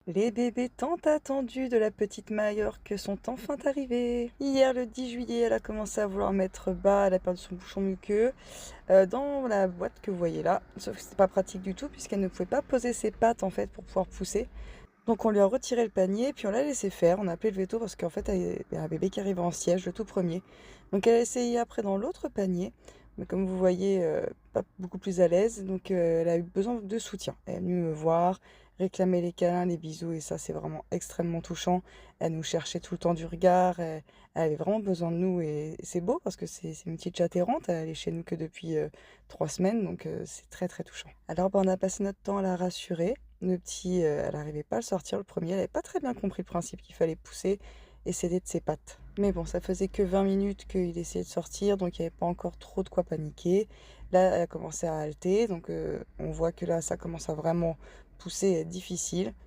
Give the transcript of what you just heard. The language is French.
Les bébés tant attendus de la petite Majorque sont enfin arrivés. Hier, le 10 juillet, elle a commencé à vouloir mettre bas, elle a perdu son bouchon muqueux dans la boîte que vous voyez là. Sauf que c'était pas pratique du tout puisqu'elle ne pouvait pas poser ses pattes en fait pour pouvoir pousser. Donc on lui a retiré le panier puis on l'a laissé faire. On a appelé le veto parce qu'en fait, il y a un bébé qui arrivait en siège, le tout premier. Donc elle a essayé après dans l'autre panier. Mais comme vous voyez, pas beaucoup plus à l'aise, donc elle a eu besoin de soutien. Elle est venue me voir, réclamer les câlins, les bisous, et ça, c'est vraiment extrêmement touchant. Elle nous cherchait tout le temps du regard, elle avait vraiment besoin de nous, et c'est beau parce que c'est une petite chatte errante, elle est chez nous que depuis 3 semaines, donc c'est très très touchant. Alors, bah, on a passé notre temps à la rassurer. Le petit, elle n'arrivait pas à le sortir, le premier, elle n'avait pas très bien compris le principe qu'il fallait pousser et céder de ses pattes. Mais bon, ça faisait que 20 minutes qu'il essayait de sortir, donc il n'y avait pas encore trop de quoi paniquer. Là, elle a commencé à halter, donc on voit que là, ça commence à vraiment pousser et être difficile.